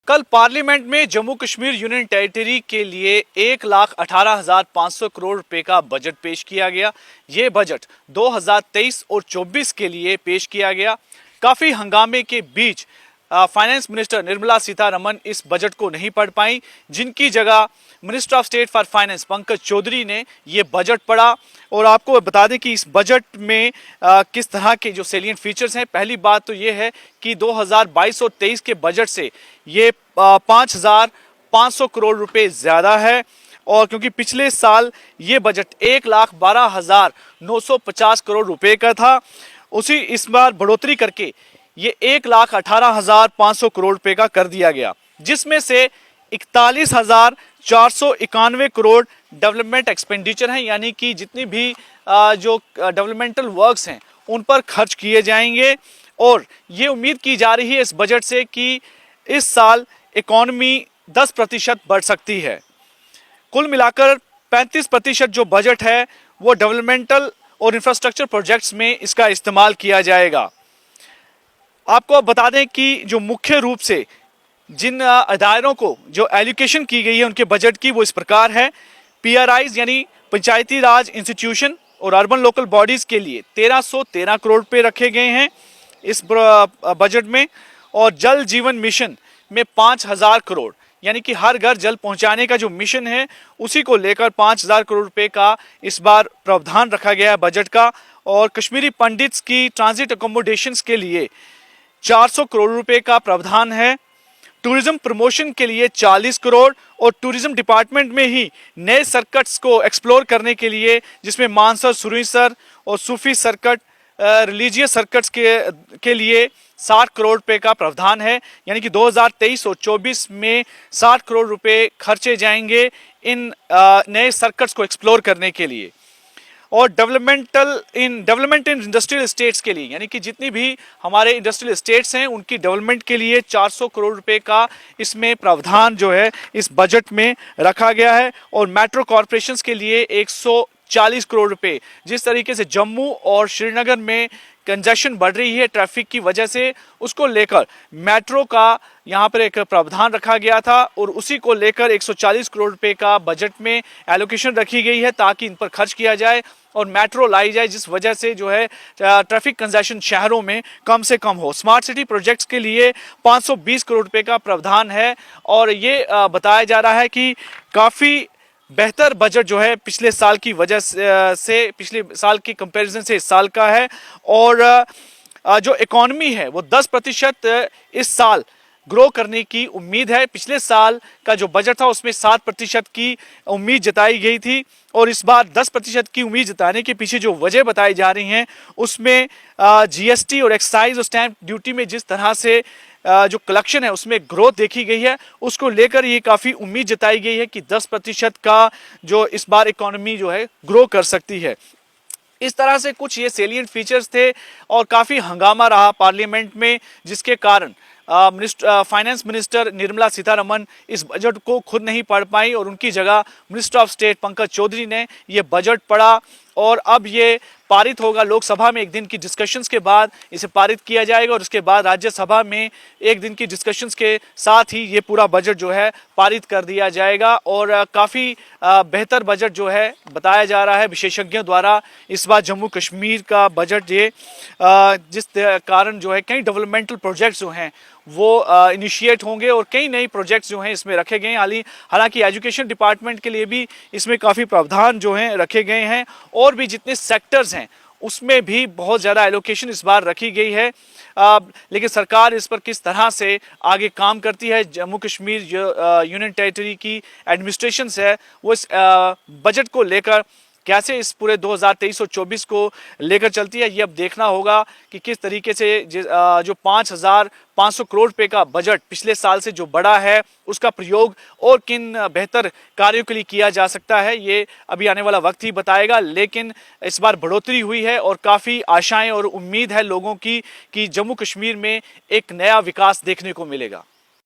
कल पार्लियामेंट में Jammu Kashmir union territory के लिए 1,18,500 करोड़ रुपए का बजट पेश किया गया। ये बजट 2023 और 24 के लिए पेश किया गया। काफी हंगामे के बीच फाइनेंस मिनिस्टर निर्मला सीतारमण इस बजट को नहीं पढ़ पाई, जिनकी जगह minister of state for finance Pankaj Chaudhary ने ये बजट पढ़ा। और आपको बता दें कि इस बजट में किस तरह के जो सेलिएंट फीचर्स हैं। पहली बात तो ये है कि 2022 और 23 के बजट से ये 5,500 करोड़ रुपए ज्यादा है। और क्योंकि पिछले साल ये बजट 1,12,950 करोड़ रुपए का था, उसी इस बार बढ़ोतरी करके ये 1,18,500 करोड़ रुपए का कर दिया गया, जिसमें से 41,491 करोड़ डेवलपमेंट एक्सपेंडिचर हैं, यानी कि जितनी भी जो डेवलपमेंटल वर्क्स हैं उन पर खर्च किए जाएंगे। और ये उम्मीद की जा रही है इस बजट से कि इस साल इकॉनमी 10% बढ़ सकती है। कुल मिलाकर 35% जो बजट है वो डेवलपमेंटल और इंफ्रास्ट्रक्चर प्रोजेक्ट्स में इसका इस्तेमाल किया जाएगा। आपको अब बता दें कि जो मुख्य रूप से जिन अदारों को जो एलोकेशन की गई है उनके बजट की, वो इस प्रकार है। पीआरआईज यानी पंचायती राज इंस्टीट्यूशन और अर्बन लोकल बॉडीज के लिए 1,313 करोड़ रुपए रखे गए हैं इस बजट में। और जल जीवन मिशन में 5,000 करोड़, यानी कि हर घर जल पहुंचाने का जो मिशन है उसी को लेकर 5,000 करोड़ रुपए का इस बार प्रावधान रखा गया है बजट का। और कश्मीरी पंडित्स की ट्रांजिट अकोमोडेशंस के लिए 400 करोड़ रुपए का प्रावधान है। टूरिज्म प्रमोशन के लिए 40 करोड़ और टूरिज्म डिपार्टमेंट में ही नए सर्किट्स को एक्सप्लोर करने के लिए, जिसमें मानसर, सुरिसर और सूफी सर्किट, रिलीजियस सर्किट्स के लिए 60 करोड़ रुपए का प्रावधान है। यानी कि 2023 और 24 में 60 करोड़ रुपए खर्चे जाएंगे इन नए सर्किट्स को एक्सप्लोर करने के लिए। और डेवलपमेंट इन इंडस्ट्रियल स्टेट्स के लिए, यानी कि जितनी भी हमारे इंडस्ट्रियल स्टेट्स हैं उनकी डेवलपमेंट के लिए 400 करोड़ रुपए का इसमें प्रावधान जो है इस बजट में रखा गया है। और मेट्रो कॉरपोरेशंस के लिए 140 करोड़ रुपए। जिस तरीके से जम्मू और श्रीनगर में कंजेशन बढ़ रही है ट्रैफिक की वजह से, उसको लेकर मेट्रो का यहाँ पर एक प्रावधान रखा गया था और उसी को लेकर 140 करोड़ रुपए का बजट में एलोकेशन रखी गई है ताकि इन पर खर्च किया जाए और मेट्रो लाई जाए, जिस वजह से जो है ट्रैफिक कंजेशन शहरों में कम से कम हो। स्मार्ट सिटी प्रोजेक्ट्स के लिए 520 करोड़ रुपए का प्रावधान है। और ये बताया जा रहा है कि काफ़ी बेहतर बजट जो है पिछले साल की वजह से, पिछले साल की कंपैरिजन से इस साल का है। और जो इकॉनमी है वो 10% इस साल ग्रो करने की उम्मीद है। पिछले साल का जो बजट था उसमें 7% की उम्मीद जताई गई थी और इस बार 10% की उम्मीद जताने के पीछे जो वजह बताई जा रही हैं उसमें जीएसटी और एक्साइज और स्टैंप ड्यूटी में जिस तरह से जो कलेक्शन है उसमें ग्रोथ देखी गई है, उसको लेकर ये काफ़ी उम्मीद जताई गई है कि 10% का जो इस बार इकॉनमी जो है ग्रो कर सकती है। इस तरह से कुछ ये सेलिएंट फीचर्स थे और काफ़ी हंगामा रहा पार्लियामेंट में, जिसके कारण फाइनेंस मिनिस्टर निर्मला सीतारमण इस बजट को खुद नहीं पढ़ पाई और उनकी जगह minister of state Pankaj Chaudhary ने ये बजट पढ़ा। और अब ये पारित होगा लोकसभा में, एक दिन की डिस्कशंस के बाद इसे पारित किया जाएगा और उसके बाद राज्यसभा में एक दिन की डिस्कशंस के साथ ही ये पूरा बजट जो है पारित कर दिया जाएगा। और काफ़ी बेहतर बजट जो है बताया जा रहा है विशेषज्ञों द्वारा इस बार जम्मू कश्मीर का बजट, ये जिस कारण जो है कई डेवलपमेंटल प्रोजेक्ट्स जो हैं वो इनिशिएट होंगे और कई नए प्रोजेक्ट्स जो हैं इसमें रखे गए हैं। हालांकि एजुकेशन डिपार्टमेंट के लिए भी इसमें काफ़ी प्रावधान जो हैं रखे गए हैं और भी जितने सेक्टर्स हैं उसमें भी बहुत ज़्यादा एलोकेशन इस बार रखी गई है। लेकिन सरकार इस पर किस तरह से आगे काम करती है, जम्मू कश्मीर यूनियन टेरिटरी की एडमिनिस्ट्रेशन है वो इस बजट को लेकर कैसे इस पूरे 2023 और 24 को लेकर चलती है, ये अब देखना होगा कि किस तरीके से जो 5,500 करोड़ रुपए का बजट पिछले साल से जो बढ़ा है उसका प्रयोग और किन बेहतर कार्यों के लिए किया जा सकता है, ये अभी आने वाला वक्त ही बताएगा। लेकिन इस बार बढ़ोतरी हुई है और काफ़ी आशाएं और उम्मीद है लोगों की कि जम्मू कश्मीर में एक नया विकास देखने को मिलेगा।